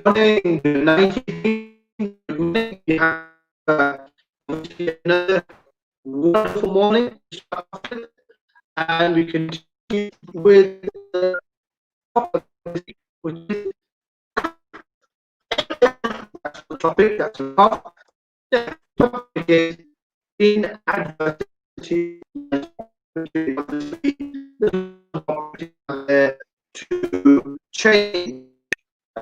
morning, good night, good morning. We have another wonderful morning to start off with, and we continue with the topic, which is that's the topic. That's the top. The topic is in adversity. The opportunity there to change.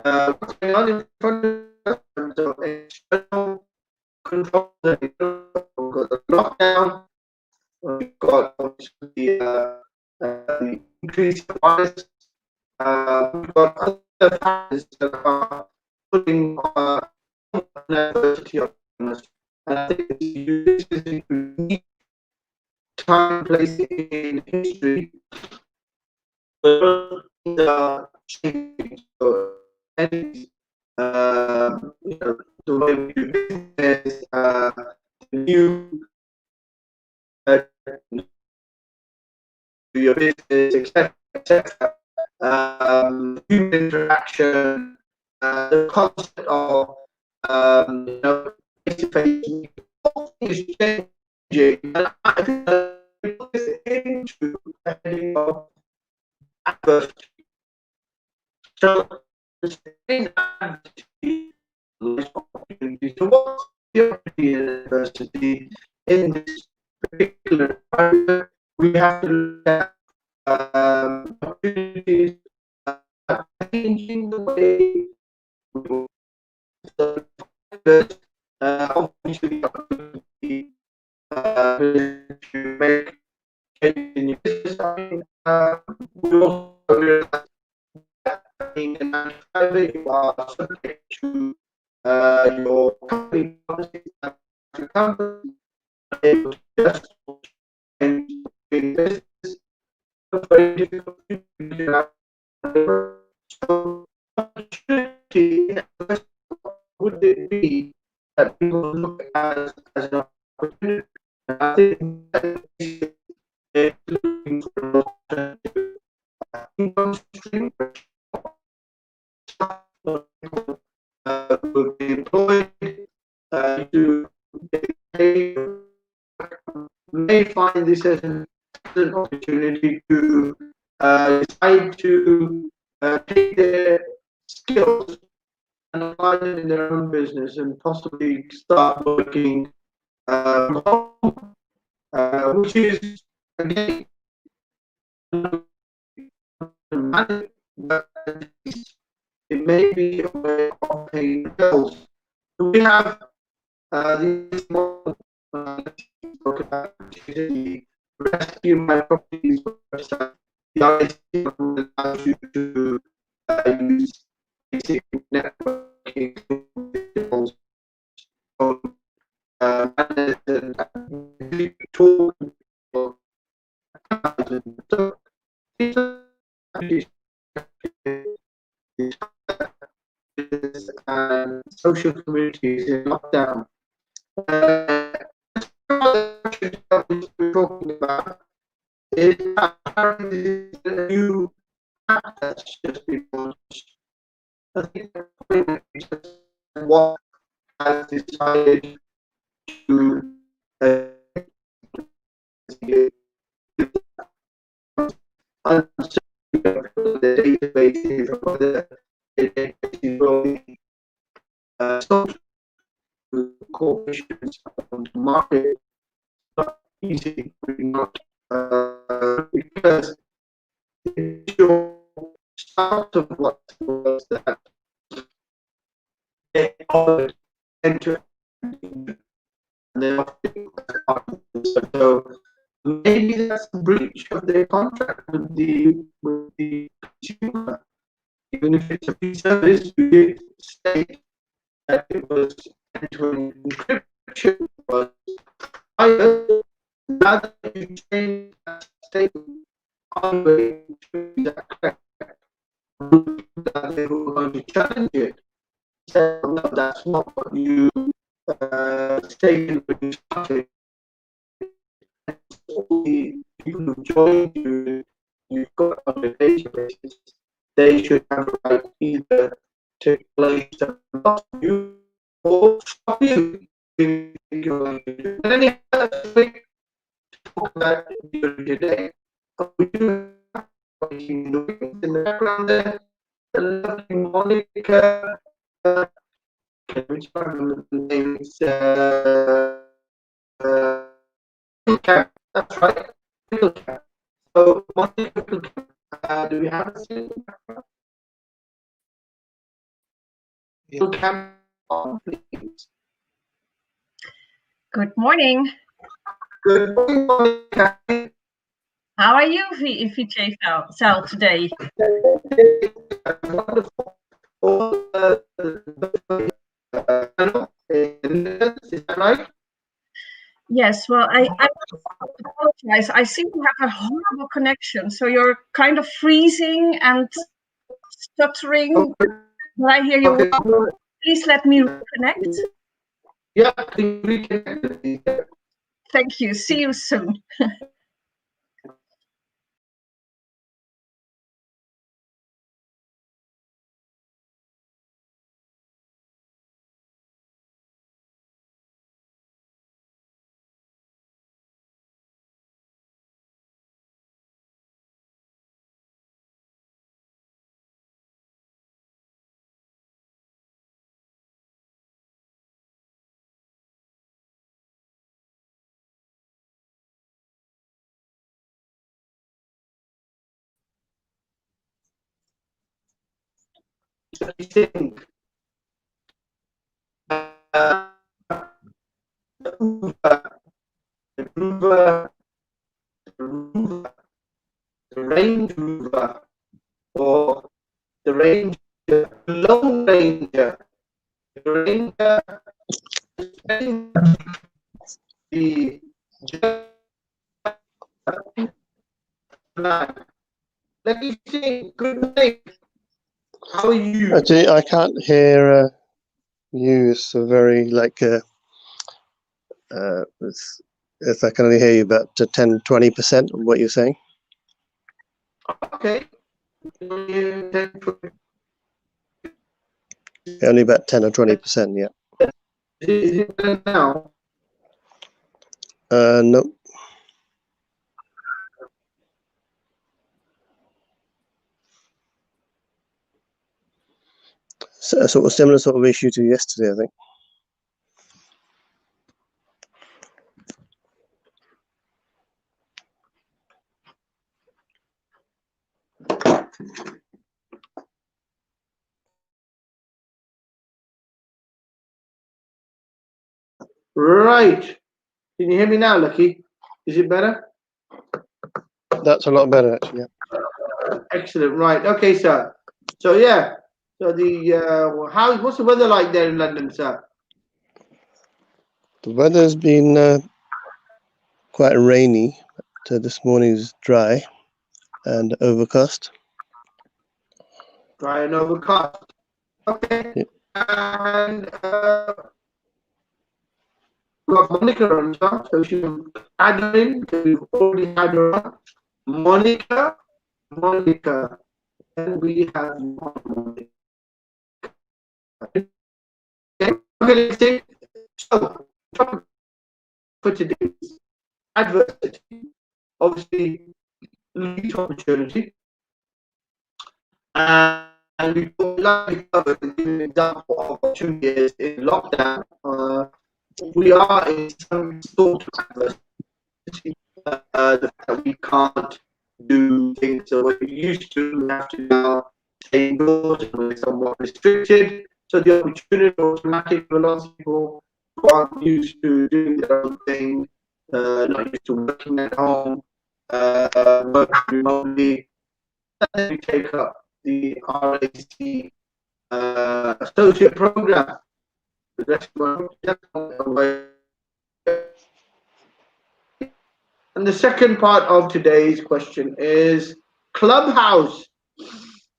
What's going on in front of us? So external control, we've got the lockdown, we've got obviously the increased price, we've got other factors that are putting an adversity on us. And I think this is a unique time and place in history where things are changing. So, the way we do business, new your business, etc., etc. Human interaction, the concept of face-to-face meeting, all things changing, and I think that we put this into the heading of adversity. So, in adversity lies opportunity. So, what's the opportunity in adversity in this particular environment? We have to look at opportunities changing the way we work. So, obviously, opportunity to make change in your business. We also realize that being a 9-to-5, you are subject to your company policies and your company able to just change in business. Very difficult to do that. So, opportunity in adversity, would it be that people look at as an opportunity? And I think that is looking for an alternative income stream. Will be employed to get paid. May find this as an opportunity to decide to take their skills and apply them in their own business and possibly start working from home, which is again but at least it may be a way of paying bills. So we have this model talk about the rescue my properties website. The idea allows you to use basic networking tools. So, talk and social communities in lockdown. We're talking about is apparently a new app that's just been launched. I think what has decided to the databases or whether the databases will be sold to corporations on the market. Not easy, not because the initial start of what was that they offered enter and then so maybe that's a breach of their contract with the consumer. Even if it's a free service, you did state that it was entering encryption was higher. Now that you change that statement, I'm going to that correct. That they were going to challenge it. So, no, that's not what you stated when you started. All the people who joined you, you've got on the databases, they should have the right either take place that will not you or stop you doing what you're going to do. And anyhow, that's a talk about during the day. But we do have what you doing in the background there. The lovely Monica. Can we try to remember the name? It's Cap. That's right. Cap. So Monica, do we have a single Cap on, please? Good morning. Good morning, Monica. How are you, VJ Sal, today? Wonderful. Is that right? Yes, well, I apologize. I seem to have a horrible connection. So you're kind of freezing and stuttering. Okay. But I hear you. Okay. Please let me reconnect. Yeah, can you reconnect? Thank you. See you soon. Think. The Range Rover, or the Ranger, the Lone Ranger, the Ranger, the man. Lakhi Singh, good morning. How are you? Actually, I can't hear you. It's a very if I can only hear you about 10-20% of what you're saying. Okay. Only about 10 or 20%, yeah. Is it better now? No. So, a sort of similar sort of issue to yesterday, I think. Right. Can you hear me now, Lakhi? Is it better? That's a lot better, actually. Yeah. Excellent. Right. Okay, sir. So yeah. So the what's the weather like there in London, sir? The weather's been quite rainy. But, this morning's dry and overcast. Dry and overcast. Okay. Yeah. And got Monica on top, so she will add her in. We've already had her on. Monica, and we have Monica. Okay, let's take. So, topic for today's adversity, obviously, lead to opportunity. And we covered an example of 2 years in lockdown. We are in some sort of adversity. The fact that we can't do things the way we used to, we have to now stay indoors and we're somewhat restricted. So the opportunity automatic for a lot of people who aren't used to doing their own thing, not used to working at home, working remotely, and we take up the RAC associate program. And the second part of today's question is Clubhouse,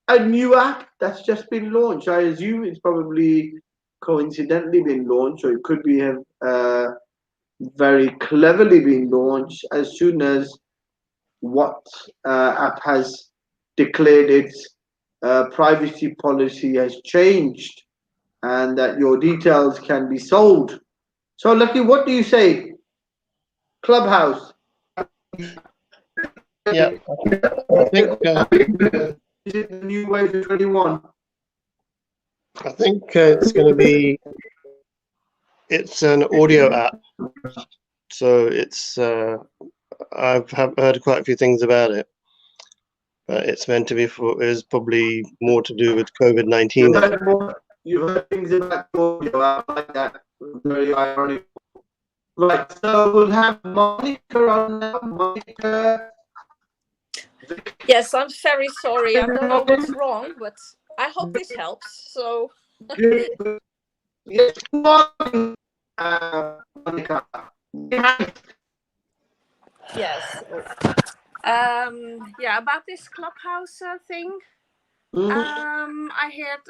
a new app that's just been launched. I assume it's probably coincidentally been launched, or it could be very cleverly been launched as soon as what app has declared its privacy policy has changed and that your details can be sold. So, Lakhi, what do you say? Clubhouse. Yeah, I think is it the new wave of 21? I think it's going to be. It's an audio app, so it's. I've heard quite a few things about it, but it's meant to be for. Is probably more to do with COVID-19. You heard things about audio app like that. Very ironic. Right, so we'll have Monica on now. Monica. Yes, I'm very sorry. I don't know what's wrong, but I hope this helps. So. Yes, Monica. Yes. Yeah, about this Clubhouse thing. I heard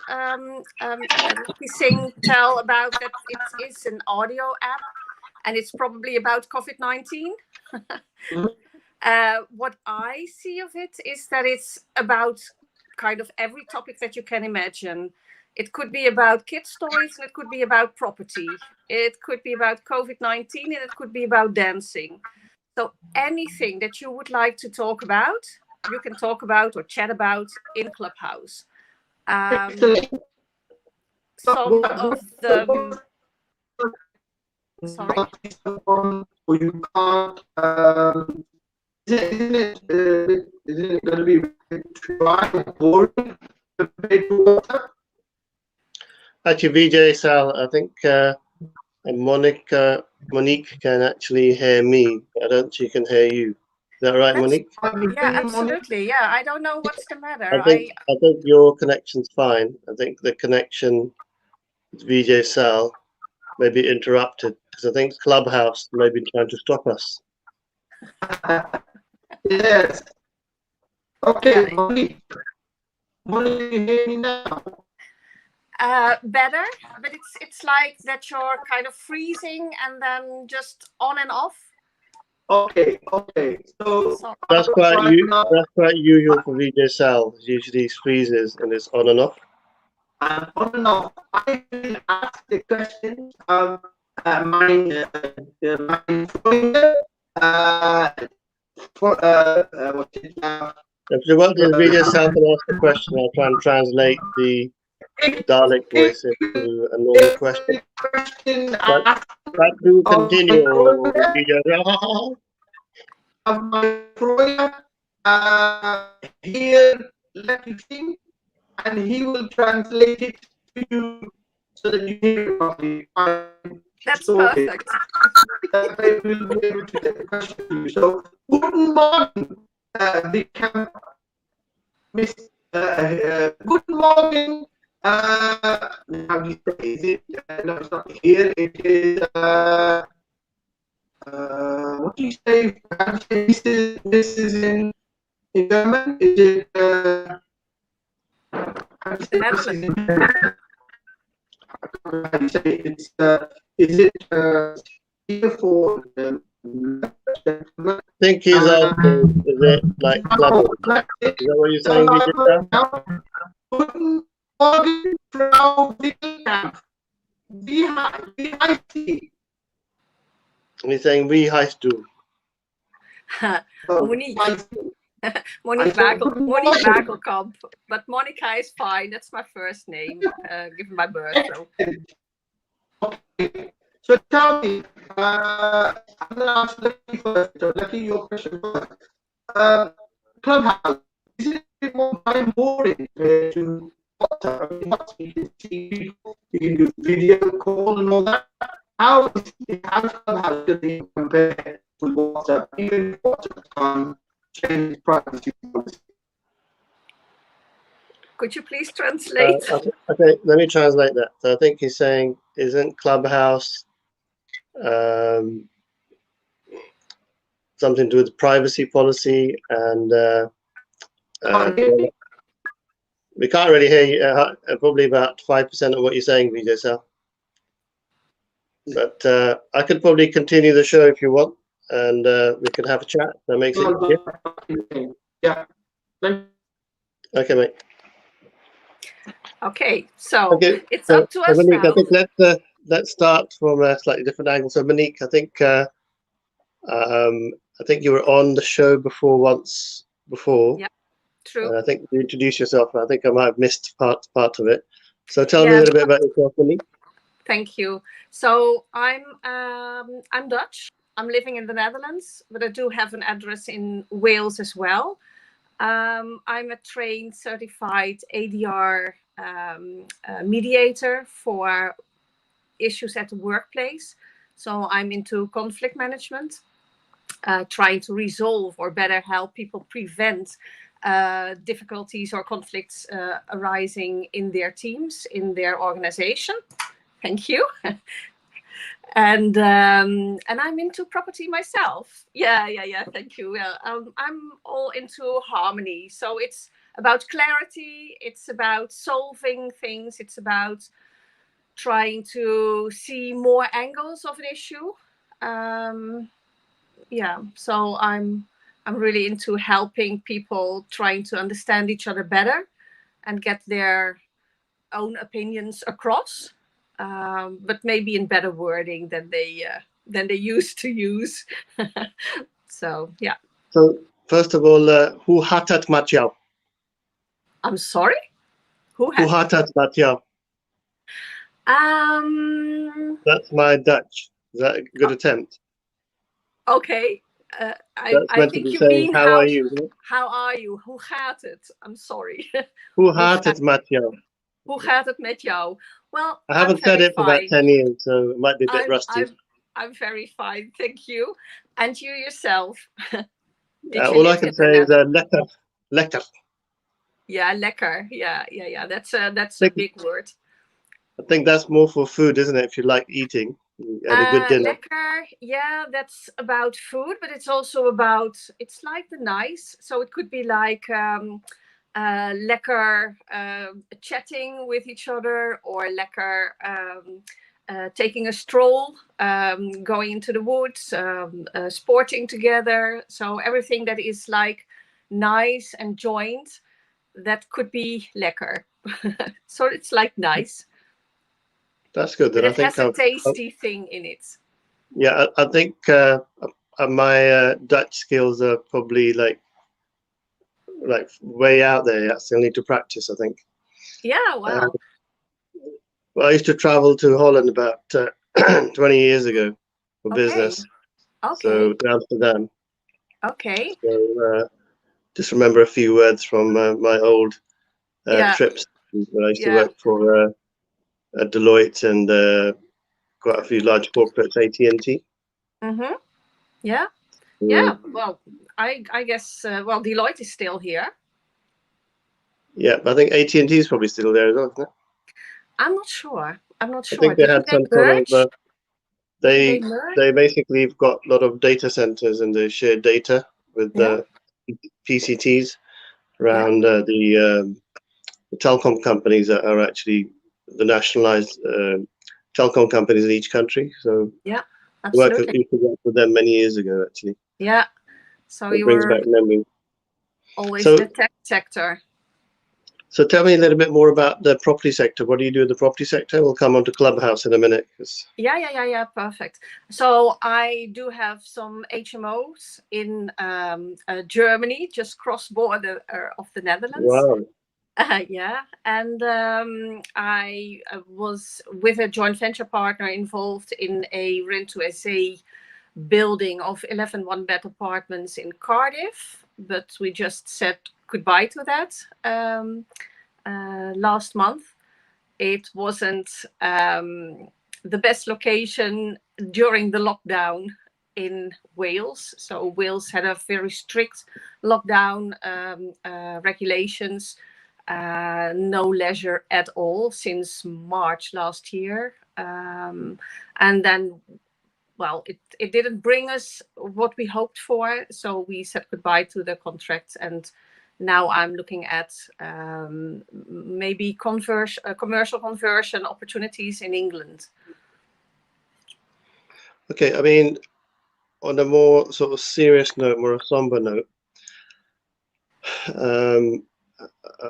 Lakhi Singh tell about that it is an audio app, and it's probably about COVID-19. What I see of it is that it's about kind of every topic that you can imagine. It could be about kids' stories, and it could be about property. It could be about COVID-19, and it could be about dancing. So anything that you would like to talk about, you can talk about or chat about in Clubhouse. Some of the... Sorry? Or you can't... isn't it going to be dry and boring compared to WhatsApp? Actually, VJ Sal, I think Monique can actually hear me. I don't think she can hear you. Is that right, Monique? Yeah, absolutely. Yeah, I don't know what's the matter. I think your connection's fine. I think the connection with VJ Sal may be interrupted because I think Clubhouse may be trying to stop us. Yes. Okay, Monique. Monique, you hear me now? Better, but it's like that you're kind of freezing and then just on and off. Okay. So that's quite usual for VJ Sal. Usually it freezes and it's on and off. On and off. I will ask the question of my what's it now? If you want the VJ Sal to ask the question, I'll try and translate the Dalek voice into a normal question. But do continue, VJ. Of my employer here, Lakhi Singh, and he will translate it to you so that you hear it properly. That's perfect. That I will be able to get the question to you. So, guten Morgen, Miss. Guten Morgen. How do you say? Is it? No, it's not here. It is. What do you say? This is in German. Is it? How do you say it's? Is it here for? I think he's asking, is it like Clubhouse? Is that what you're saying, VJ? Guten Morgen, Frau Wickelkamp. Wie heißt sie? He's saying we heist do. Monique Wagelkamp, but Monica is fine. That's my first name, given my birth. So. Okay. So tell me, I'm going to ask Lakhi first. So Lakhi, your question first. Clubhouse, is it a bit more boring compared to WhatsApp? I mean, you can see people, you can do video call and all that. How is Clubhouse going to compare with WhatsApp? Even WhatsApp can't change privacy policy. Could you please translate? Okay, let me translate that. So I think he's saying, isn't Clubhouse something to do with privacy policy? And we can't really hear you. Probably about 5% of what you're saying, VJ Sal. But I could probably continue the show if you want, and we could have a chat. That makes it easier. Yeah. Okay, mate. Okay, so Okay, it's so, up to us Monique, now. I think let's start from a slightly different angle. So Monique, I think you were on the show once before. Yeah, true. And I think you introduced yourself. I think I might have missed part of it. So tell me a Yeah, little bit about yourself, Monique. thank you. So I'm Dutch. I'm living in the Netherlands, but I do have an address in Wales as well. I'm a trained certified ADR mediator for issues at the workplace. So I'm into conflict management, trying to resolve or better help people prevent difficulties or conflicts arising in their teams, in their organization. Thank you. And I'm into property myself. Yeah. Thank you. Yeah, I'm all into harmony. So it's about clarity. It's about solving things. It's about trying to see more angles of an issue. Yeah. So I'm really into helping people trying to understand each other better and get their own opinions across. But maybe in better wording than they used to use. So yeah. So first of all, hoe gaat het met jou? I'm sorry. Hoe gaat het met jou? That's my Dutch. Is that a good attempt? Okay. I think you saying, mean how are you? How are you? Hoe gaat het? I'm sorry. Hoe gaat het met jou? Hoe gaat het met jou? Well, I haven't said it for about 10 years, so it might be a bit rusty. I'm very fine, thank you. And you yourself? All I can say is lekker. Lekker. Yeah, lekker. Yeah. That's a big word. I think that's more for food, isn't it? If you like eating, you had a good dinner. Lekker, yeah, that's about food, but it's also about, it's like the nice. So it could be like lekker chatting with each other, or lekker taking a stroll, going into the woods, sporting together. So everything that is like nice and joint, that could be lekker. So it's like nice. That's good. But it has a tasty thing in it. Yeah, I think my Dutch skills are probably like way out there. I still need to practice, I think. Yeah, wow. Well, I used to travel to Holland about 20 years ago for business. Okay. So to Amsterdam. Okay. So just remember a few words from my old trips when I used to work for Deloitte and quite a few large corporates, AT&T. Mm-hmm. Yeah. Yeah. Well, I guess Deloitte is still here. Yeah, but I think AT&T is probably still there as well, isn't it? I'm not sure. I think they had some sort of. They basically have got a lot of data centers and they share data with the PCTs around the telecom companies that are actually the nationalized telecom companies in each country. So yeah, absolutely. Worked with them many years ago, actually. Yeah. So it brings back memories. Always in the tech sector. So tell me a little bit more about the property sector. What do you do in the property sector? We'll come on to Clubhouse in a minute. Yeah, perfect. So I do have some HMOs in Germany, just cross-border of the Netherlands. Wow. Yeah, and I was with a joint venture partner involved in a rent-to-SA building of 11 one-bed apartments in Cardiff, but we just said goodbye to that last month. It wasn't the best location during the lockdown in Wales. So Wales had a very strict lockdown regulations, no leisure at all since March last year. And then, well, it didn't bring us what we hoped for. So we said goodbye to the contract, and now I'm looking at maybe commercial conversion opportunities in England. Okay, I mean, on a more sort of serious note, more a somber note,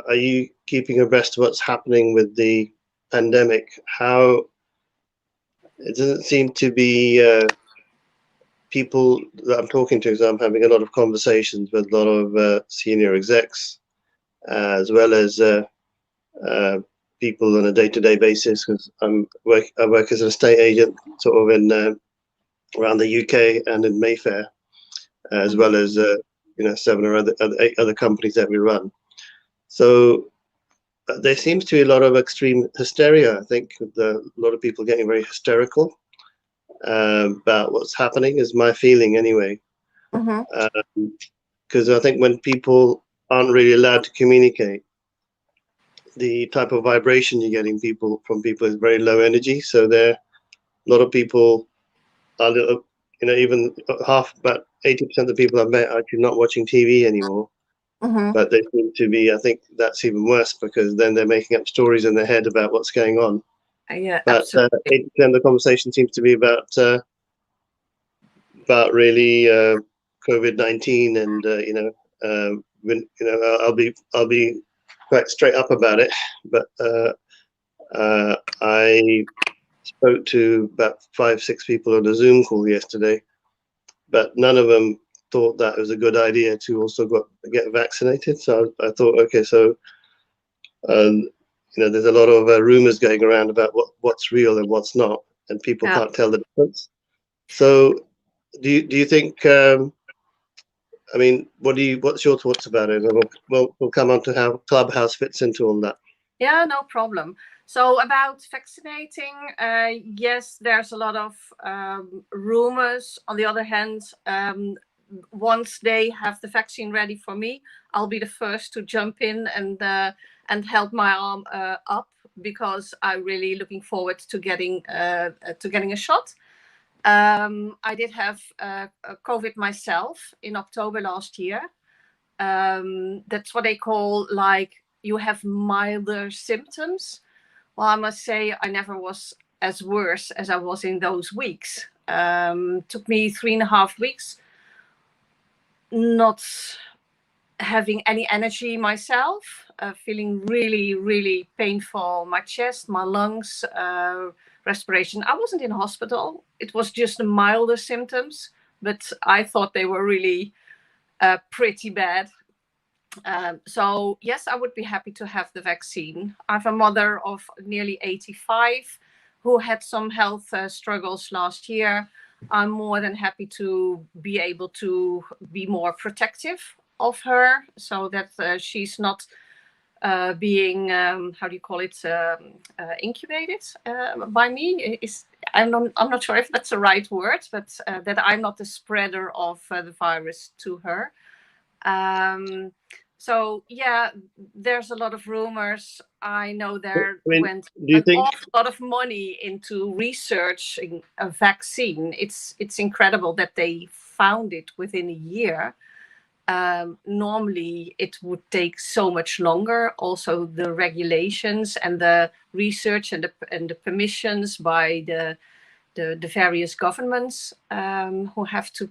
are you keeping abreast of what's happening with the pandemic? How it doesn't seem to be people that I'm talking to, so I'm having a lot of conversations with a lot of senior execs, as well as people on a day-to-day basis, because I work as an estate agent sort of in around the UK and in Mayfair, as well as 7 or 8 other companies that we run. So there seems to be a lot of extreme hysteria. I think a lot of people getting very hysterical about what's happening, is my feeling anyway. Because I think when people aren't really allowed to communicate, the type of vibration you're getting from people is very low energy. So a lot of people are, even about 80% of the people I've met are actually not watching TV anymore. But they seem to be, I think that's even worse, because then they're making up stories in their head about what's going on. Yeah, but 80% of the conversation seems to be about really COVID-19, and I'll be quite straight up about it. But I spoke to about 5-6 people on a Zoom call yesterday, but none of them thought that it was a good idea to also get vaccinated. So I thought, okay, so there's a lot of rumors going around about what's real and what's not, and people can't tell the difference. So do you think? What's your thoughts about it? And we'll come on to how Clubhouse fits into all that. Yeah, no problem. So about vaccinating, yes, there's a lot of rumors. On the other hand, once they have the vaccine ready for me, I'll be the first to jump in and help my arm up, because I'm really looking forward to getting a shot. I did have COVID myself in October last year. That's what they call, like, you have milder symptoms. Well, I must say I never was as worse as I was in those weeks. Took me 3.5 weeks not having any energy myself, feeling really, really painful, my chest, my lungs, respiration. I wasn't in hospital. It was just the milder symptoms, but I thought they were really pretty bad. So yes, I would be happy to have the vaccine. I have a mother of nearly 85 who had some health struggles last year. I'm more than happy to be able to be more protective of her, so that she's not being incubated by me. I'm not sure if that's the right word, but that I'm not the spreader of the virus to her. So yeah, there's a lot of rumors. I know went an awful lot of money into researching a vaccine. It's incredible that they found it within a year. Normally it would take so much longer. Also the regulations and the research and the permissions by the various governments who have to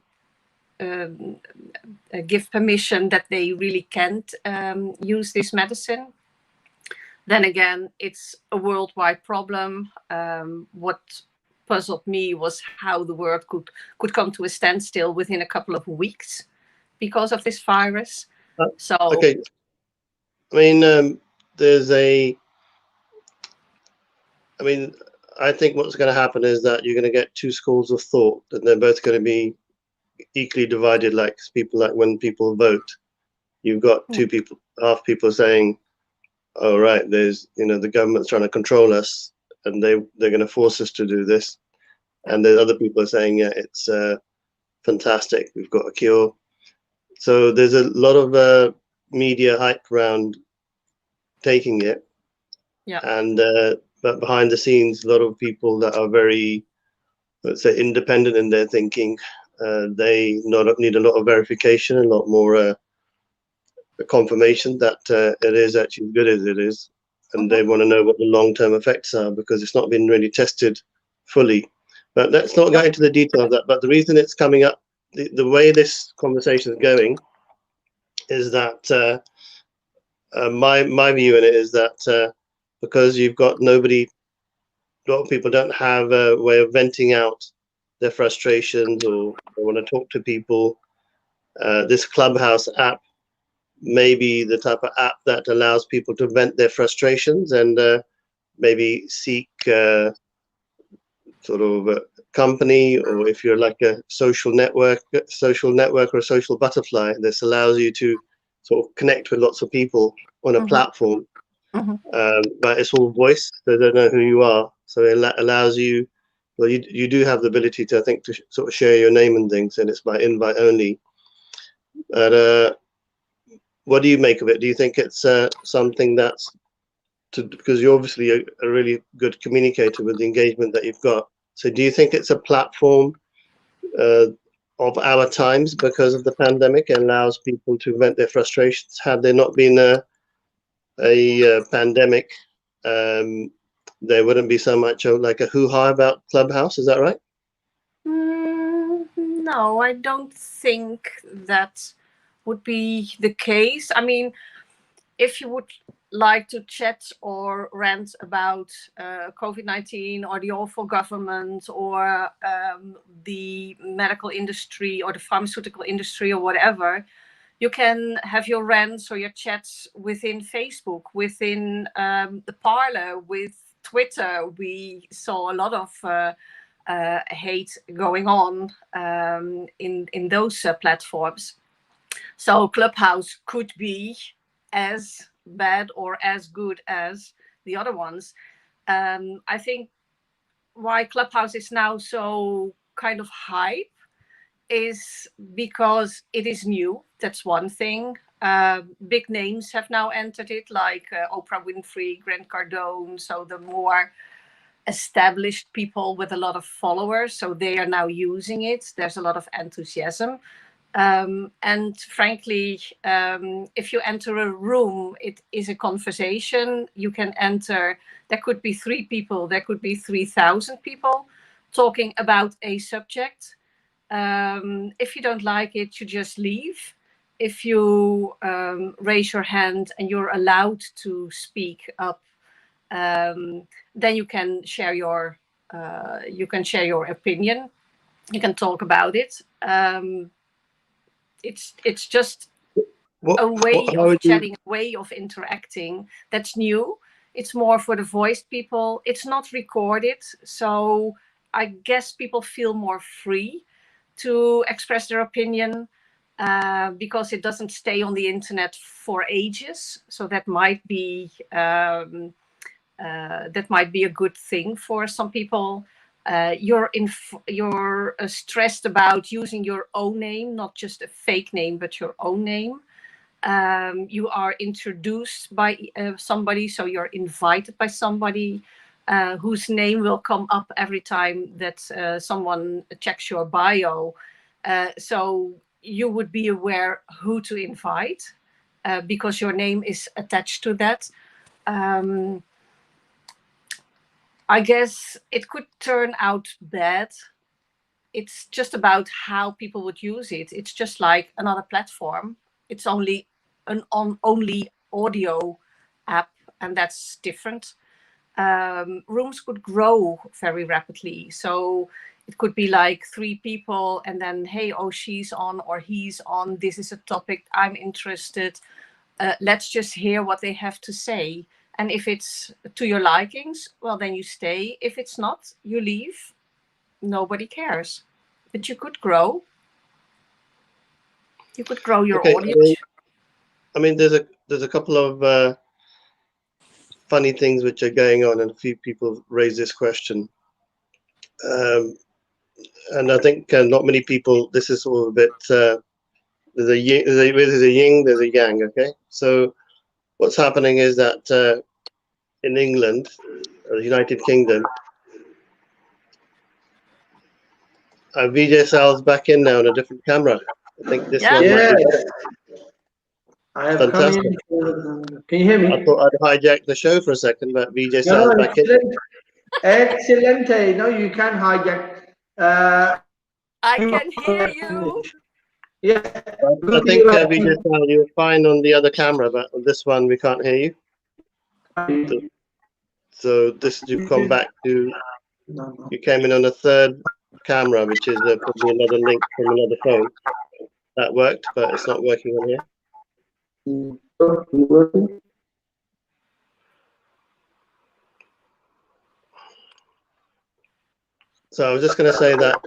give permission that they really can't use this medicine. Then again, it's a worldwide problem. What puzzled me was how the world could come to a standstill within a couple of weeks because of this virus. Okay. I think what's going to happen is that you're going to get 2 schools of thought, and they're both going to be equally divided. Like when people vote, you've got 2 people, half people saying, "Oh right, there's the government's trying to control us, and they're going to force us to do this," and the other people are saying, "Yeah, it's fantastic, we've got a cure." So there's a lot of media hype around taking it, and but behind the scenes, a lot of people that are very, let's say, independent in their thinking, they need a lot of verification, a lot more confirmation that it is actually as good as it is, and they want to know what the long-term effects are, because it's not been really tested fully. But let's not go into the detail of that. But the reason it's coming up, the way this conversation is going, is that my view in it is that because you've got a lot of people don't have a way of venting out their frustrations or they want to talk to people. This Clubhouse app may be the type of app that allows people to vent their frustrations and maybe seek sort of a company, or if you're like a social network or a social butterfly, this allows you to sort of connect with lots of people on a platform. But it's all voice, so they don't know who you are. So it allows you, well, you do have the ability to, I think, to sort of share your name and things, and it's by invite only. But what do you make of it? Do you think it's something that's because you're obviously a really good communicator with the engagement that you've got. So do you think it's a platform of our times because of the pandemic and allows people to vent their frustrations? Had there not been a pandemic, there wouldn't be so much of like a hoo-ha about Clubhouse. Is that right? No, I don't think that would be the case. I mean, if you would like to chat or rant about COVID-19 or the awful government or the medical industry or the pharmaceutical industry or whatever, you can have your rants or your chats within Facebook, within the Parler, with Twitter. We saw a lot of hate going on in those platforms. So Clubhouse could be as bad or as good as the other ones. I think why Clubhouse is now so kind of hype is because it is new. That's one thing. Big names have now entered it, like Oprah Winfrey, Grant Cardone, so the more established people with a lot of followers. So they are now using it. There's a lot of enthusiasm. And frankly, if you enter a room, it is a conversation. You can enter, there could be 3 people, there could be 3,000 people talking about a subject. If you don't like it, you just leave. If you raise your hand and you're allowed to speak up, then you can share your opinion. You can talk about it. It's just a way of chatting, a way of interacting that's new. It's more for the voiced people. It's not recorded, so I guess people feel more free to express their opinion because it doesn't stay on the internet for ages. So that might be a good thing for some people. You're stressed about using your own name, not just a fake name, but your own name. You are introduced by somebody, so you're invited by somebody whose name will come up every time that someone checks your bio. So you would be aware who to invite because your name is attached to that. I guess it could turn out bad. It's just about how people would use it. It's just like another platform. It's only an only audio app, and that's different. Rooms could grow very rapidly. So it could be like 3 people and then, hey, oh, she's on or he's on. This is a topic I'm interested. Let's just hear what they have to say. And if it's to your likings, well, then you stay. If it's not, you leave. Nobody cares. But you could grow. You could grow your audience. I mean, there's a couple of funny things which are going on, and a few people raise this question. And I think not many people, this is all a bit, there's a yin, there's a yang, okay? So what's happening is that in England, the United Kingdom, Vijay Sal's back in now on a different camera. I think this one might be I have fantastic. Can you hear me? I thought I'd hijack the show for a second, but Vijay Sal's back in. Excelente. No, you can hijack. I can hear you. Yeah. I think you're fine on the other camera, but on this one we can't hear you. So this you come back to. You came in on a third camera, which is probably another link from another phone. That worked, but it's not working on here. So I was just going to say that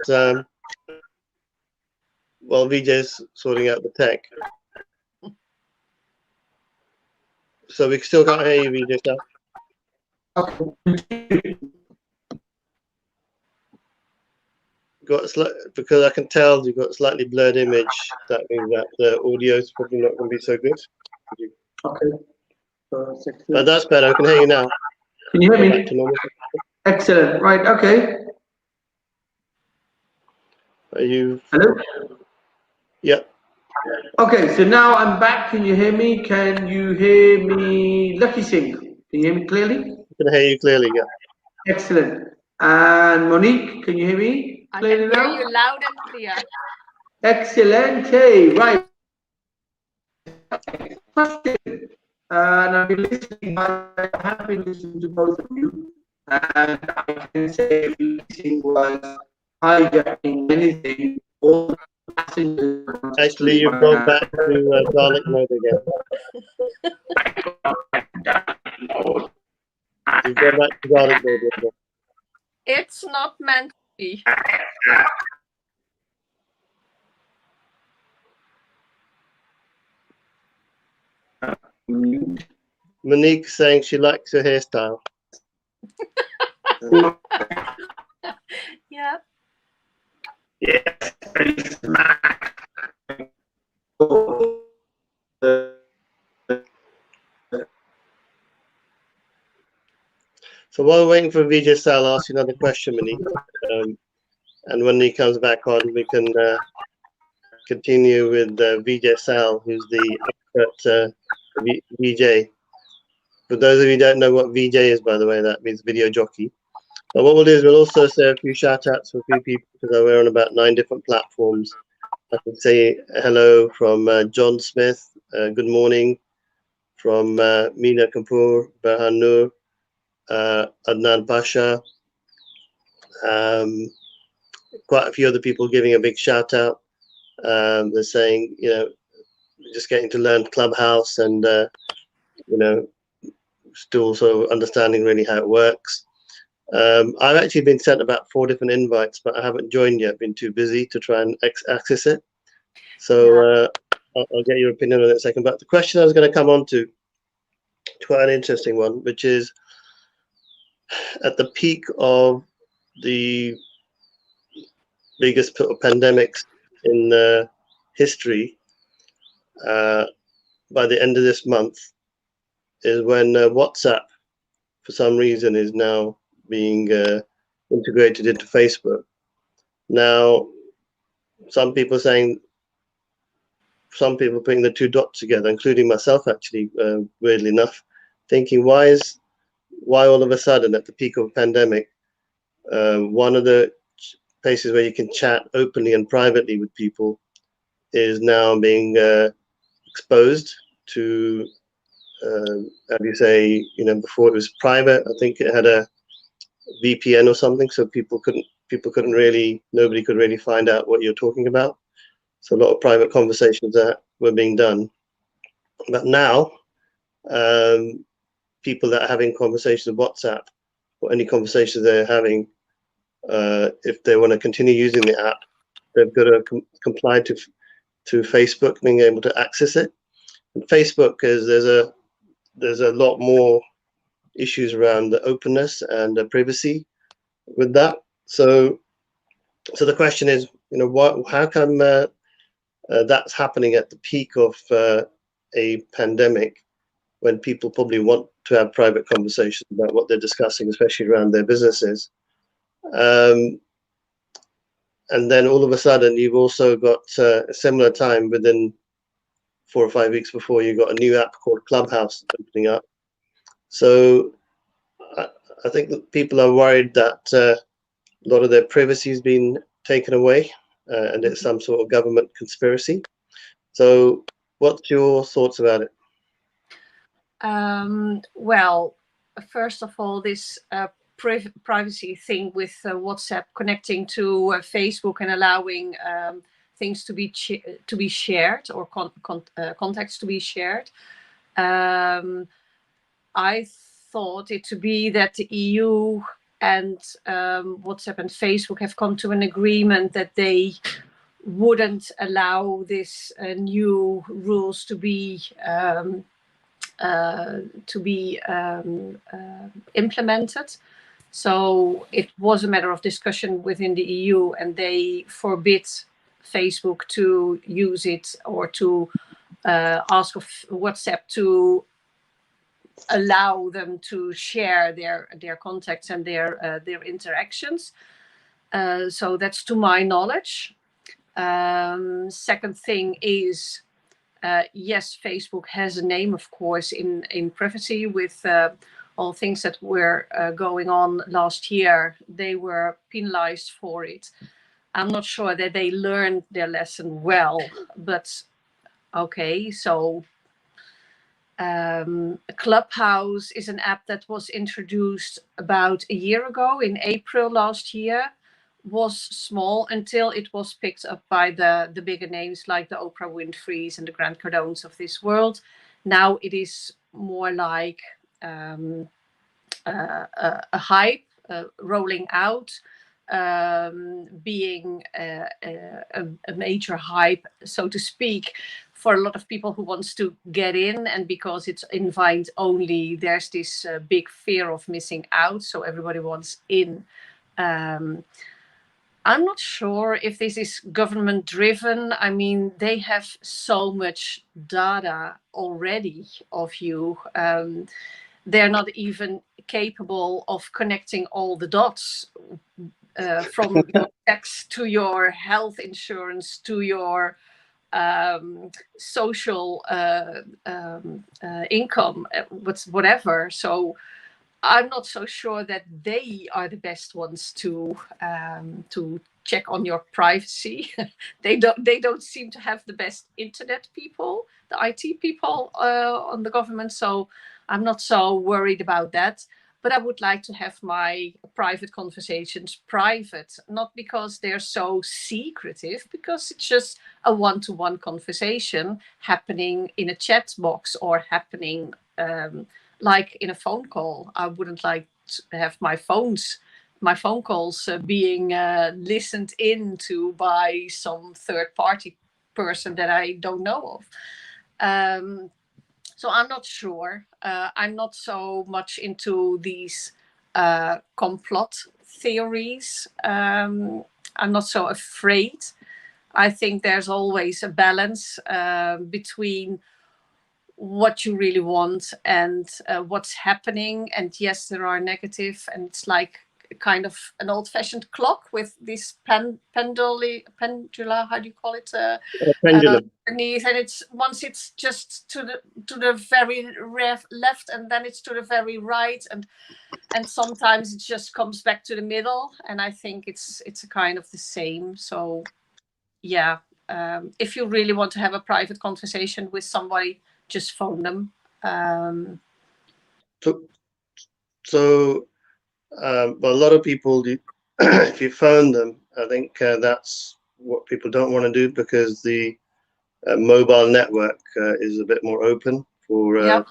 while VJ's sorting out the tech, so we still can't hear you, VJ. Because I can tell you've got a slightly blurred image. That means that the audio is probably not going to be so good. Okay. But that's better. I can hear you now. Can you hear me? Back to normal. Excellent. Right. Okay. Are you? Hello. Yep. Okay. So now I'm back. Can you hear me? Can you hear me, Lakhi Singh? Can you hear me clearly? I can hear you clearly. Yeah. Excellent. And Monique, can you hear me clearly now? I can hear you loud and clear. Excellent. Hey, right. And I've been listening. I have been listening to both of you, and I can say listening was hijacking anything. All the passengers. Actually, you've gone back to garlic mode again. You've gone back to garlic mode again. It's not meant to be. Monique saying she likes your hairstyle. Yeah. Yes. So while we're waiting for VJ Sal, I'll ask you another question, Monique. And when he comes back on, we can continue with VJ Sal, who's the expert VJ. For those of you who don't know what VJ is, by the way, that means video jockey. And what we'll do is we'll also say a few shout outs for a few people, because we're on about 9 different platforms. I can say hello from John Smith, good morning, from Mina Kapoor, Berhan Noor, Adnan Pasha, quite a few other people giving a big shout out. They're saying, you know, just getting to learn Clubhouse and, you know, still sort of understanding really how it works. I've actually been sent about 4 different invites, but I haven't joined yet. Been too busy to try and access it. So I'll get your opinion on it in a second. But the question I was going to come on to, quite an interesting one, which is at the peak of the biggest pandemics in history, by the end of this month, is when WhatsApp, for some reason, is now being integrated into Facebook. Now, some people saying, some people putting the 2 dots together, including myself, actually, weirdly enough, thinking, why all of a sudden at the peak of a pandemic, one of the places where you can chat openly and privately with people is now being exposed to, how do you say, you know, before it was private. I think it had a VPN or something, so nobody could really find out what you're talking about. So a lot of private conversations that were being done. But now, people that are having conversations with WhatsApp, or any conversations they're having, if they want to continue using the app, they've got to comply to Facebook being able to access it. And Facebook is there's a lot more issues around the openness and the privacy with that. So the question is, you know, how come that's happening at the peak of a pandemic, when people probably want to have private conversations about what they're discussing, especially around their businesses. And then all of a sudden, you've also got a similar time within 4 or 5 weeks before, you got a new app called Clubhouse opening up. So I think that people are worried that a lot of their privacy has been taken away and it's some sort of government conspiracy. So what's your thoughts about it? Well, first of all, this privacy thing with WhatsApp connecting to Facebook and allowing things to be shared, or contacts to be shared. I thought it to be that the EU and WhatsApp and Facebook have come to an agreement that they wouldn't allow this new rules to be implemented. So it was a matter of discussion within the EU, and they forbid Facebook to use it, or to ask of WhatsApp to allow them to share their contacts and their interactions. So that's to my knowledge. Second thing is, yes, Facebook has a name, of course, in privacy, with all things that were going on last year. They were penalized for it. I'm not sure that they learned their lesson well, but okay. So Clubhouse is an app that was introduced about a year ago, in April last year. Was small until it was picked up by the bigger names like the Oprah Winfreys and the Grant Cardones of this world. Now it is more like a hype, rolling out, being a major hype, so to speak, for a lot of people who wants to get in. And because it's invite only, there's this big fear of missing out, so everybody wants in. I'm not sure if this is government driven. I mean, they have so much data already of you. They're not even capable of connecting all the dots, from your tax to your health insurance to your social income, whatever. So I'm not so sure that they are the best ones to check on your privacy. They don't seem to have the best internet people, the IT people on the government. So I'm not so worried about that. But I would like to have my private conversations private, not because they're so secretive, because it's just a one-to-one conversation happening in a chat box, or happening like in a phone call. I wouldn't like to have my phone calls being listened into by some third-party person that I don't know of. So I'm not sure. I'm not so much into these complot theories. I'm not so afraid. I think there's always a balance between what you really want and what's happening. And yes, there are negative, and it's like kind of an old-fashioned clock with this pendula, how do you call it? Pendulum. Underneath, and it's once it's just to the very left, and then it's to the very right, and sometimes it just comes back to the middle. And I think it's a kind of the same. So yeah, if you really want to have a private conversation with somebody, just phone them. So a lot of people, if you phone them, I think that's what people don't want to do, because the mobile network is a bit more open for the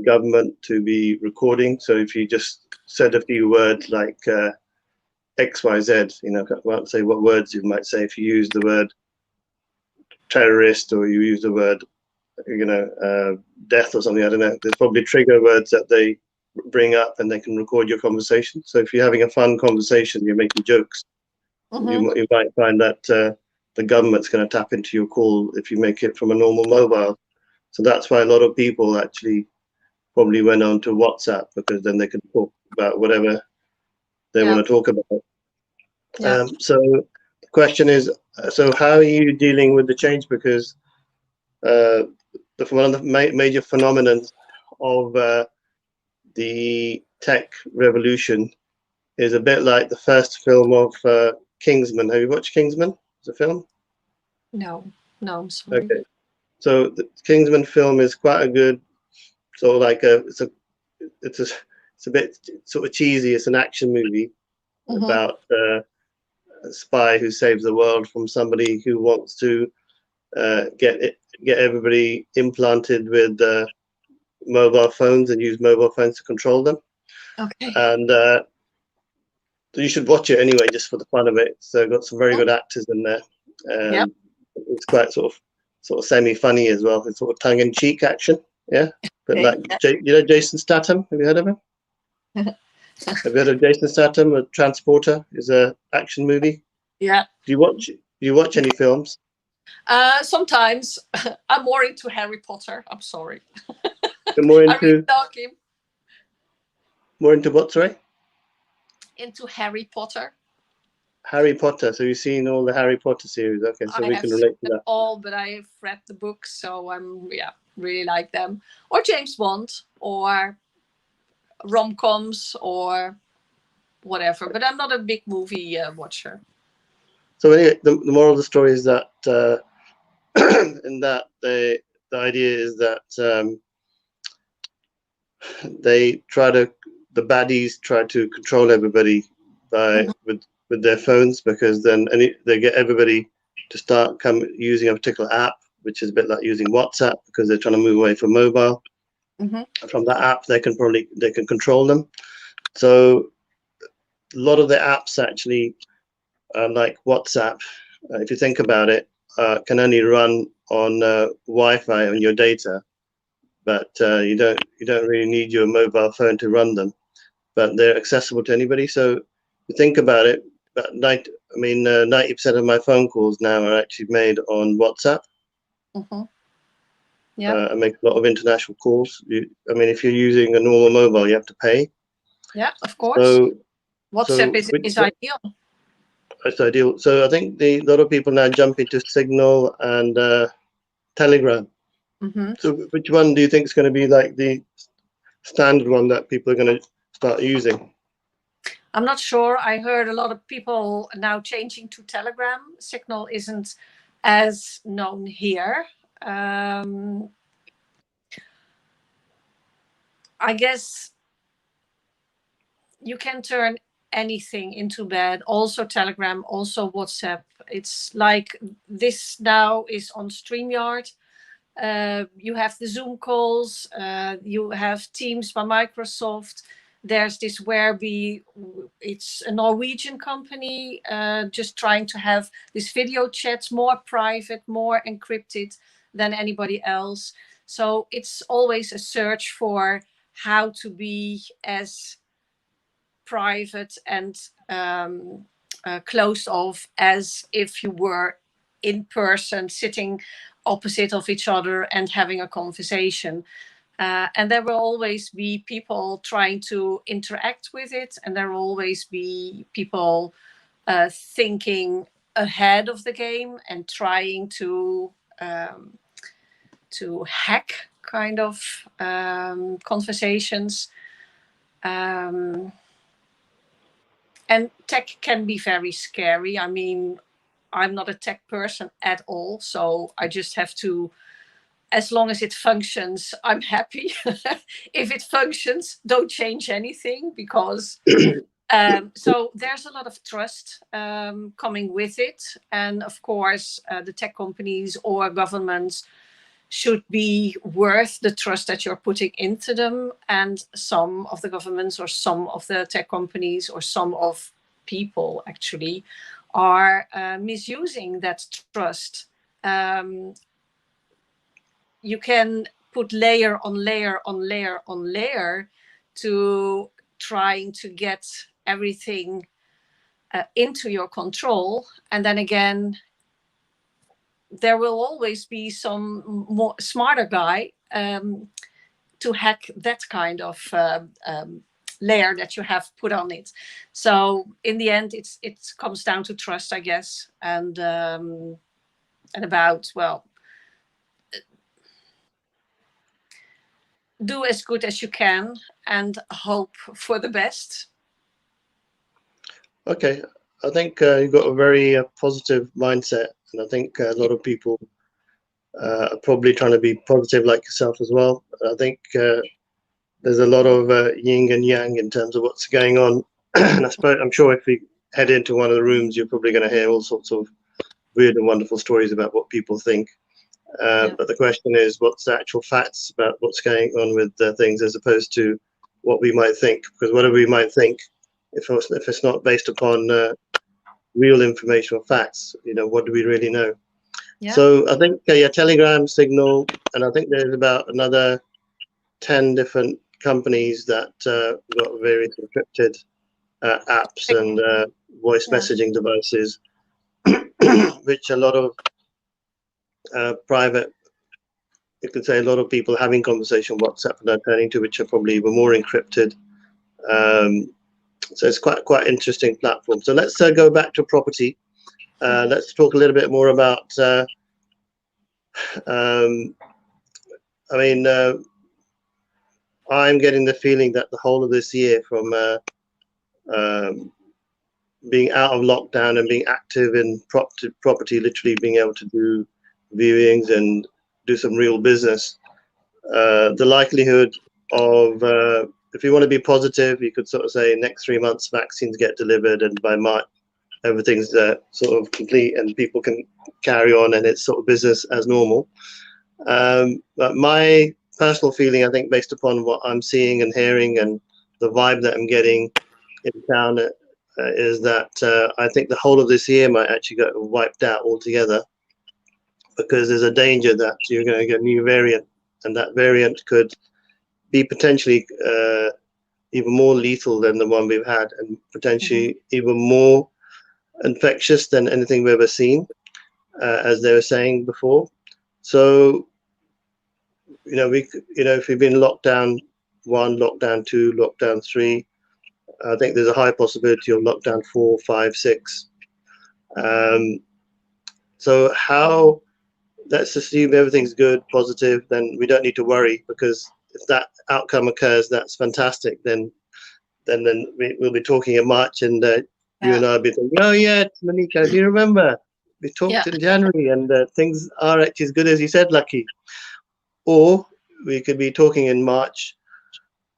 government to be recording. So if you just said a few words like XYZ, I won't say what words you might say. If you use the word terrorist, or you use the word, death or something, I don't know, there's probably trigger words that they bring up, and they can record your conversation. So if you're having a fun conversation, you're making jokes, you might find that the government's going to tap into your call if you make it from a normal mobile. So that's why a lot of people actually probably went on to WhatsApp, because then they can talk about whatever they want to talk about. So the question is, so how are you dealing with the change? Because one of the major phenomena of the tech revolution is a bit like the first film of Kingsman. Have you watched Kingsman? It's the film? No, I'm sorry. Okay. So the Kingsman film is quite a good sort of like it's a bit sort of cheesy. It's an action movie about a spy who saves the world from somebody who wants to get everybody implanted with mobile phones and use mobile phones to control them. Okay. And so you should watch it anyway, just for the fun of it. So got some very good actors in there. And it's quite sort of semi-funny as well. It's sort of tongue-in-cheek action. Yeah. But like, you know, Jason Statham, have you heard of him? Have you heard of Jason Statham? A Transporter is a action movie. Yeah. Do you watch any films? Sometimes. I'm more into Harry Potter. I'm sorry. You're more into what, sorry? Into Harry Potter. Harry Potter. So you've seen all the Harry Potter series. Okay, so we can relate to that. All, but I have read the books, so I'm really like them. Or James Bond, or rom-coms, or whatever. But I'm not a big movie watcher. So anyway, the moral of the story is that in that the idea is that the baddies try to control everybody with their phones, because then they get everybody to start using a particular app, which is a bit like using WhatsApp, because they're trying to move away from mobile. From that app, they can control them. So a lot of the apps actually, like WhatsApp, if you think about it, can only run on Wi-Fi on your data, but you don't really need your mobile phone to run them. But they're accessible to anybody. So if you think about it, 90% of my phone calls now are actually made on WhatsApp. I make a lot of international calls. If you're using a normal mobile, you have to pay. Yeah, of course. So WhatsApp is ideal. It's ideal. So I think a lot of people now jump into Signal and Telegram. So which one do you think is going to be like the standard one that people are going to start using? I'm not sure. I heard a lot of people now changing to Telegram. Signal isn't as known here. I guess you can turn anything into bad. Also Telegram, also WhatsApp. It's like this now is on StreamYard. You have the Zoom calls. You have Teams by Microsoft. There's this Whereby, it's a Norwegian company, just trying to have these video chats more private, more encrypted than anybody else. So it's always a search for how to be as private and closed off as if you were in person, sitting opposite of each other and having a conversation. And there will always be people trying to interact with it, and there will always be people thinking ahead of the game and trying to hack kind of conversations. And tech can be very scary. I mean, I'm not a tech person at all, so I just have to, as long as it functions, I'm happy. If it functions, don't change anything, because so there's a lot of trust coming with it. And of course, the tech companies or governments should be worth the trust that you're putting into them. And some of the governments or some of the tech companies or some of people actually are misusing that trust. You can put layer on layer on layer on layer to trying to get everything into your control. And then again, there will always be some more smarter guy to hack that kind of layer that you have put on it. So in the end, it comes down to trust, I guess, and about, well, do as good as you can and hope for the best. Okay, I think you've got a very positive mindset, and I think a lot of people are probably trying to be positive like yourself as well. I think there's a lot of yin and yang in terms of what's going on. And I'm sure if we head into one of the rooms, you're probably going to hear all sorts of weird and wonderful stories about what people think. But the question is, what's the actual facts about what's going on with things, as opposed to what we might think? Because whatever we might think, if it's not based upon real information or facts, what do we really know? Yeah. So I think Telegram, Signal, and I think there's about another 10 different companies that got various encrypted apps and voice messaging devices, which a lot of private, you could say a lot of people having conversation WhatsApp are turning to, which are probably even more encrypted. So it's quite interesting platform. So let's go back to property. Let's talk a little bit more about. I mean, I'm getting the feeling that the whole of this year, from being out of lockdown and being active in property, literally being able to do viewings and do some real business, the likelihood of, if you want to be positive, you could sort of say next 3 months vaccines get delivered, and by March everything's sort of complete and people can carry on and it's sort of business as normal. But my personal feeling, I think, based upon what I'm seeing and hearing and the vibe that I'm getting in town, is that I think the whole of this year might actually get wiped out altogether, because there's a danger that you're going to get a new variant, and that variant could be potentially even more lethal than the one we've had, and potentially even more infectious than anything we've ever seen, as they were saying before. So, if we've been lockdown 1, lockdown 2, lockdown 3, I think there's a high possibility of lockdown 4, 5, 6. So let's assume everything's good, positive, then we don't need to worry, because if that outcome occurs, that's fantastic. Then we'll be talking in March, and you and I will be thinking, oh yeah, Monique, do you remember? We talked in January, and things are actually as good as you said, Lakhi. Or we could be talking in March,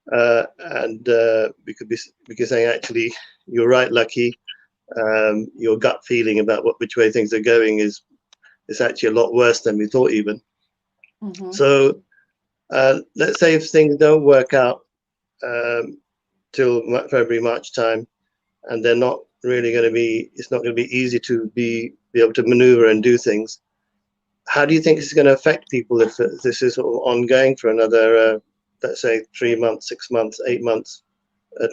and we could be saying, actually, you're right, Lakhi. Your gut feeling about which way things are going is actually a lot worse than we thought even. So let's say if things don't work out till February, March time, and they're not really going to be, it's not going to be easy to be able to maneuver and do things. How do you think it's going to affect people if this is sort of ongoing for another, let's say, 3 months, 6 months, 8 months,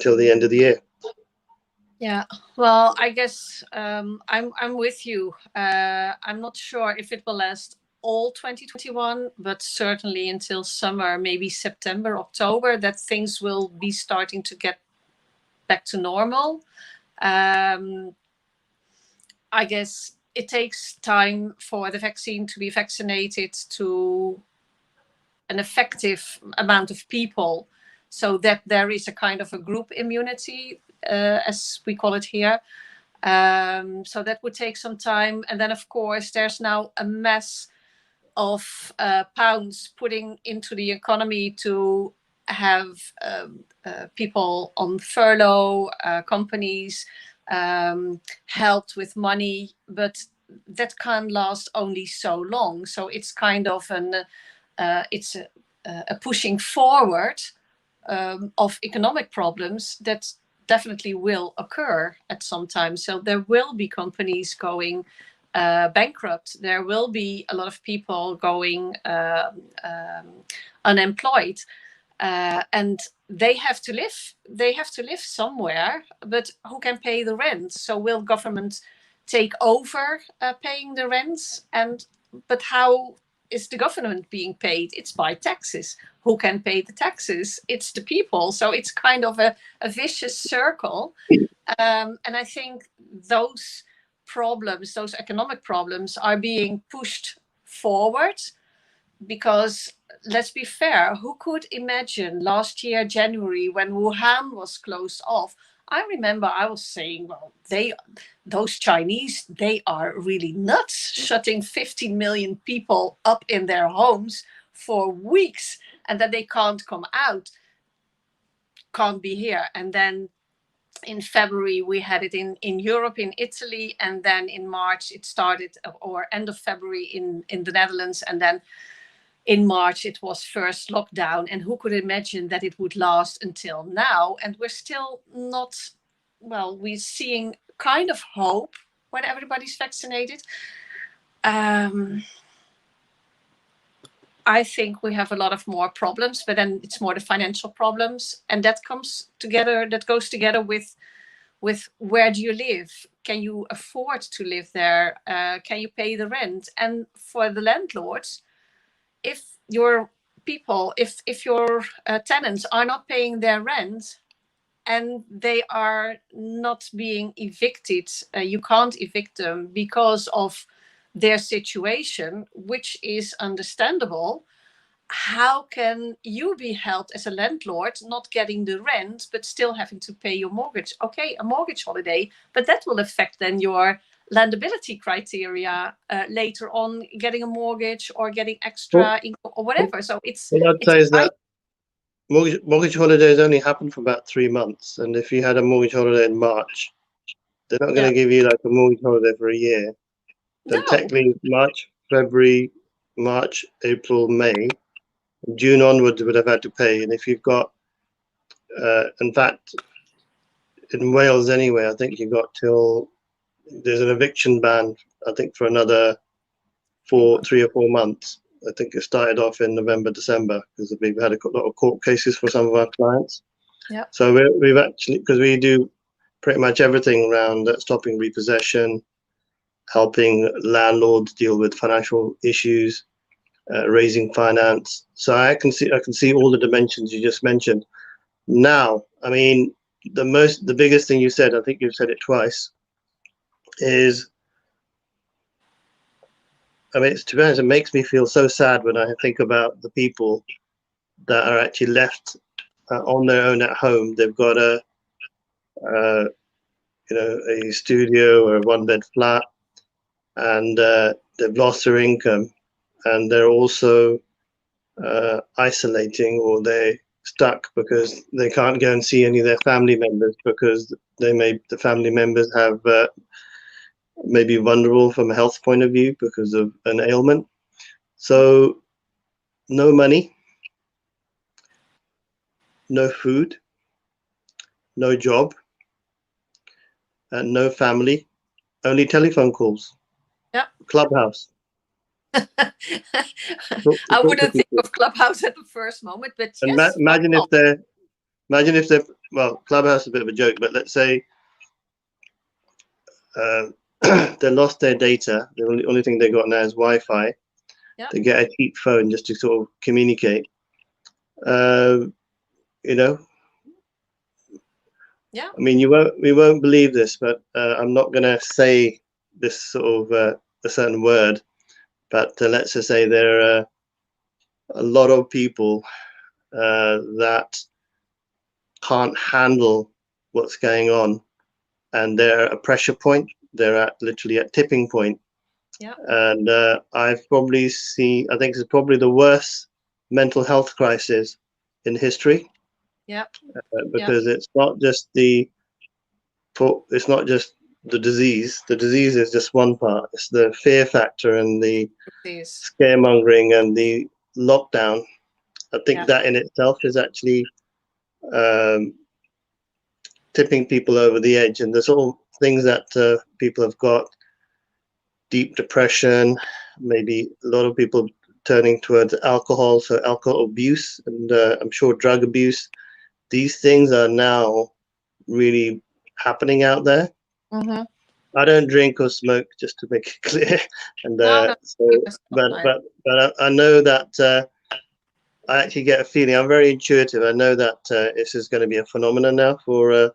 till the end of the year? Yeah, well, I guess I'm with you. I'm not sure if it will last all 2021, but certainly until summer, maybe September, October, that things will be starting to get back to normal. I guess it takes time for the vaccine to be vaccinated to an effective amount of people, so that there is a kind of a group immunity, as we call it here. So that would take some time. And then, of course, there's now a mess of pounds putting into the economy to have people on furlough, companies helped with money, but that can't last only so long. So it's kind of it's a pushing forward of economic problems that definitely will occur at some time. So there will be companies going bankrupt. There will be a lot of people going unemployed, and they have to live. They have to live somewhere, but who can pay the rent? So will government take over paying the rents? But how is the government being paid? It's by taxes. Who can pay the taxes? It's the people. So it's kind of a vicious circle. And I think those problems, those economic problems, are being pushed forward because, let's be fair, who could imagine last year, January, when Wuhan was closed off, I remember I was saying, well, those Chinese, they are really nuts, shutting 15 million people up in their homes for weeks, and that they can't come out, can't be here. And then in February, we had it in Europe, in Italy, and then in March it started, or end of February in the Netherlands, and then in March it was first lockdown. And who could imagine that it would last until now? And we're still not, well, we're seeing kind of hope when everybody's vaccinated. I think we have a lot of more problems, but then it's more the financial problems, and that goes together with where do you live? Can you afford to live there? Can you pay the rent? And for the landlords, if your people, if your tenants are not paying their rent and they are not being evicted, you can't evict them because of their situation, which is understandable. How can you be helped as a landlord not getting the rent but still having to pay your mortgage? Okay, a mortgage holiday, but that will affect then your landability criteria later on, getting a mortgage or getting extra income or whatever. So it's... What I'd say is that mortgage holidays only happen for about 3 months, and if you had a mortgage holiday in March, they're not going to give you like a mortgage holiday for a year. Then technically March, February, March, April, May, June onwards would have had to pay. And if you've got, in fact, in Wales anyway, I think you got till, there's an eviction ban, I think for another 3 or 4 months. I think it started off in November, December, because we've had a lot of court cases for some of our clients. Yeah. So we've actually, because we do pretty much everything around stopping repossession, helping landlords deal with financial issues, raising finance. So I can see all the dimensions you just mentioned. Now, I mean, the biggest thing you said, I think you've said it twice, is, I mean, to be honest, it makes me feel so sad when I think about the people that are actually left on their own at home. They've got a studio or a 1-bed flat, and they've lost their income, and they're also isolating, or they're stuck because they can't go and see any of their family members because the family members have maybe vulnerable from a health point of view because of an ailment. So no money, no food, no job, and no family, only telephone calls. Yeah. Clubhouse. I wouldn't think of Clubhouse at the first moment, but yes. Imagine if they're, well, Clubhouse is a bit of a joke, but let's say they lost their data. The only thing they got now is Wi-Fi. Yeah. They get a cheap phone just to sort of communicate. Yeah. I mean, we won't believe this, but I'm not going to say this sort of a certain word, but let's just say there are a lot of people that can't handle what's going on, and they're at a pressure point. They're literally at tipping point. Yeah. And I think it's probably the worst mental health crisis in history. Yeah. Because it's not just the disease. The disease is just one part. It's the fear factor and the scaremongering and the lockdown. I think that in itself is actually tipping people over the edge. And the sort of things that people have got, deep depression, maybe a lot of people turning towards alcohol, so alcohol abuse, and I'm sure drug abuse. These things are now really happening out there. Mm-hmm. I don't drink or smoke, just to make it clear. And but I know that I actually get a feeling. I'm very intuitive. I know that this is going to be a phenomenon now for a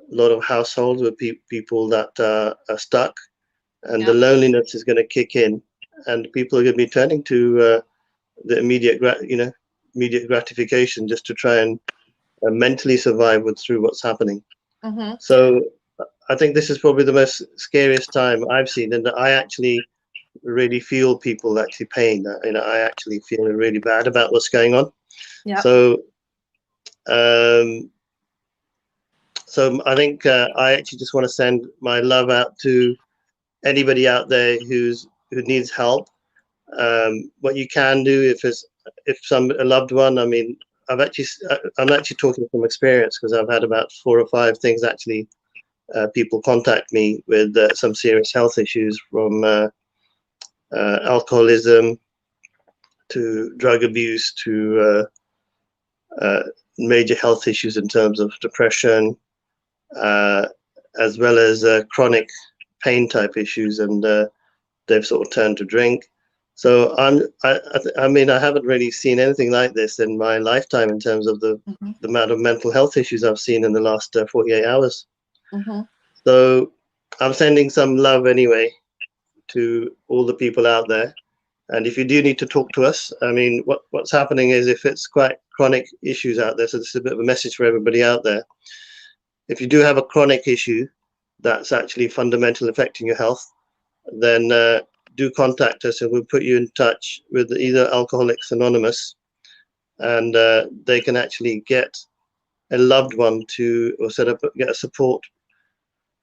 lot of households with people that are stuck, and the loneliness is going to kick in, and people are going to be turning to the immediate gratification just to try and mentally survive through what's happening. Mm-hmm. So I think this is probably the most scariest time I've seen, and I actually really feel people actually pain. I actually feel really bad about what's going on. Yeah. So I think I actually just want to send my love out to anybody out there who needs help. What you can do if a loved one, I mean, I'm actually talking from experience, because I've had about 4 or 5 things actually. People contact me with some serious health issues, from alcoholism to drug abuse to major health issues in terms of depression, as well as chronic pain type issues, and they've sort of turned to drink. So I mean, I haven't really seen anything like this in my lifetime in terms of the amount of mental health issues I've seen in the last 48 hours. Mm-hmm. So I'm sending some love anyway to all the people out there. And if you do need to talk to us, I mean, what's happening is, if it's quite chronic issues out there, so this is a bit of a message for everybody out there. If you do have a chronic issue that's actually fundamentally affecting your health, then do contact us, and we'll put you in touch with either Alcoholics Anonymous, and they can actually get a loved one or get a support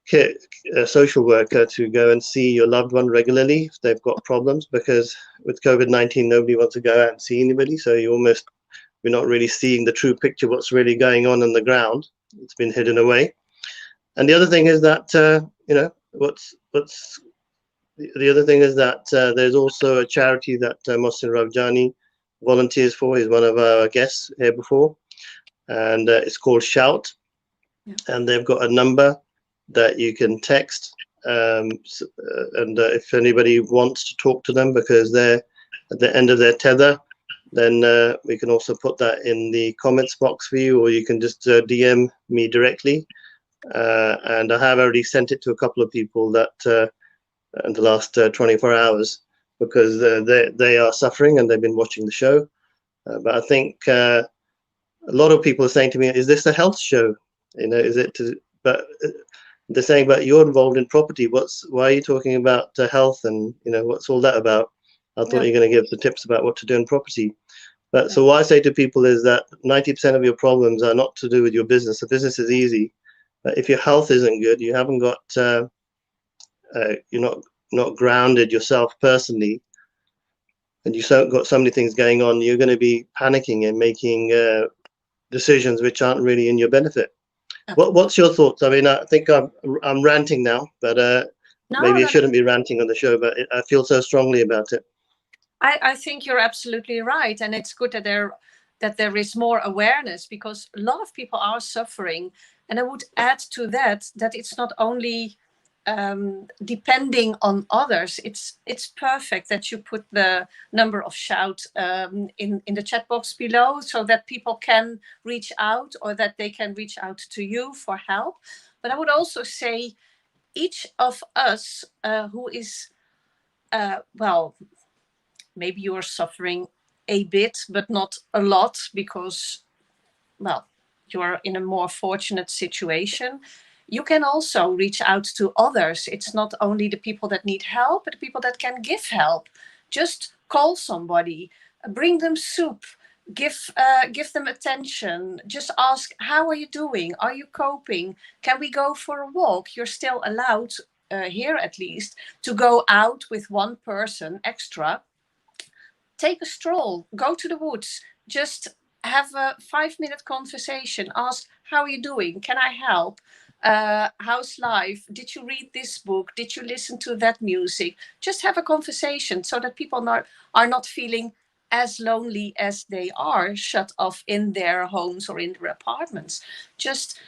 kit, a social worker, to go and see your loved one regularly if they've got problems, because with COVID-19 nobody wants to go out and see anybody, so we're not really seeing the true picture, what's really going on the ground. It's been hidden away. And the other thing is that the other thing is that there's also a charity that Mohsin Ravjani volunteers for. He's one of our guests here before, and it's called Shout. Yeah. And they've got a number that you can text, and if anybody wants to talk to them because they're at the end of their tether, then we can also put that in the comments box for you, or you can just DM me directly. And I have already sent it to a couple of people that in the last 24 hours, because they are suffering and they've been watching the show. But I think a lot of people are saying to me, is this a health show? Is it? But they're saying, but you're involved in property. Why are you talking about health, and what's all that about? I thought you were going to give the tips about what to do in property. But so what I say to people is that 90% of your problems are not to do with your business. The business is easy. But if your health isn't good, you haven't got, you're not grounded yourself personally, and you've got so many things going on, you're going to be panicking and making decisions which aren't really in your benefit. What's your thoughts? I mean, I think I'm ranting now, but maybe I shouldn't be ranting on the show, but I feel so strongly about it. I think you're absolutely right, and it's good that there is more awareness, because a lot of people are suffering. And I would add to that it's not only depending on others. It's perfect that you put the number of Shout in the chat box below, so that people can reach out, or that they can reach out to you for help. But I would also say, each of us who is well, maybe you are suffering a bit, but not a lot, because, well, you're in a more fortunate situation. You can also reach out to others. It's not only the people that need help, but the people that can give help. Just call somebody, bring them soup, give them attention. Just ask, how are you doing? Are you coping? Can we go for a walk? You're still allowed, here at least, to go out with one person extra. Take a stroll, go to the woods, just have a 5-minute conversation. Ask, how are you doing? Can I help? How's life? Did you read this book? Did you listen to that music? Just have a conversation, so that people are not feeling as lonely as they are, shut off in their homes or in their apartments. Just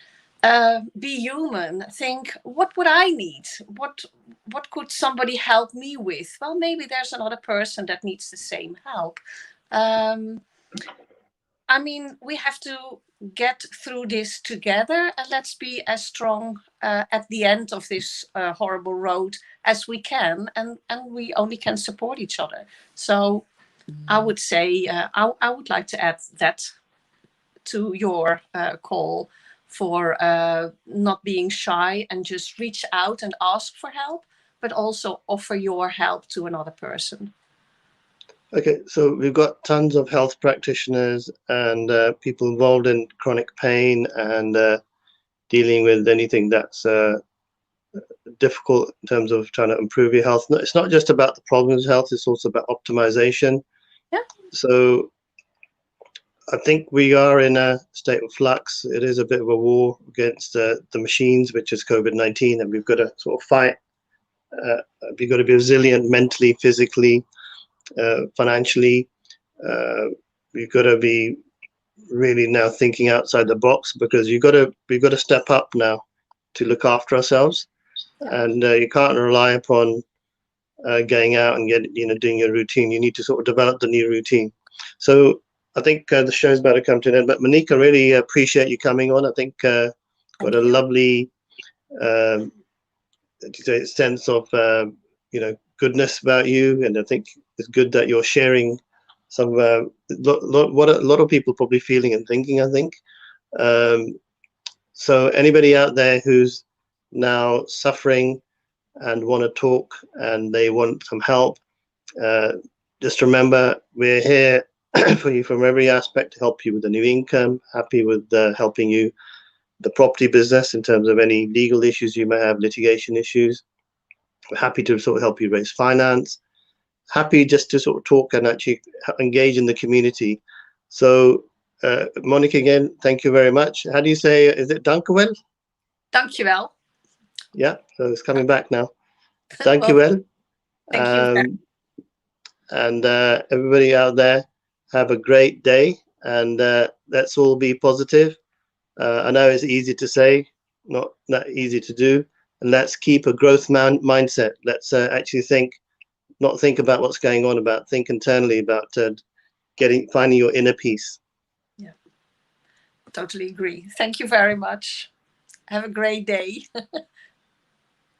be human. Think, what would I need? What could somebody help me with? Well, maybe there's another person that needs the same help. I mean, we have to get through this together, and let's be as strong at the end of this horrible road as we can, and we only can support each other. So I would say, I would like to add that to your call for not being shy and just reach out and ask for help, but also offer your help to another person. Okay, so we've got tons of health practitioners and people involved in chronic pain and dealing with anything that's difficult in terms of trying to improve your health. It's not just about the problems of health, it's also about optimization. Yeah. So I think we are in a state of flux. It is a bit of a war against the machines, which is COVID-19, and we've got to sort of fight. We've got to be resilient mentally, physically, financially. We've got to be really now thinking outside the box, because we've got to step up now to look after ourselves. And you can't rely upon going out and doing your routine. You need to sort of develop the new routine. So I think the show's about to come to an end. But Monique, I really appreciate you coming on. I think got a lovely sense of goodness about you, and I think it's good that you're sharing some what a lot of people probably feeling and thinking. I think so. Anybody out there who's now suffering and want to talk and they want some help, just remember we're here for you from every aspect to help you with a new income, happy with helping you the property business in terms of any legal issues you may have, litigation issues. We're happy to sort of help you raise finance, happy just to sort of talk and actually engage in the community. So Monique, again, thank you very much. How do you say, is it dankjewel? Dankjewel. Yeah, so it's coming back now. Dankjewel. Thank you. And everybody out there, have a great day, and let's all be positive. I know it's easy to say, not that easy to do. And let's keep a growth mindset. Let's actually not think about what's going on, think internally about finding your inner peace. Yeah, totally agree. Thank you very much. Have a great day.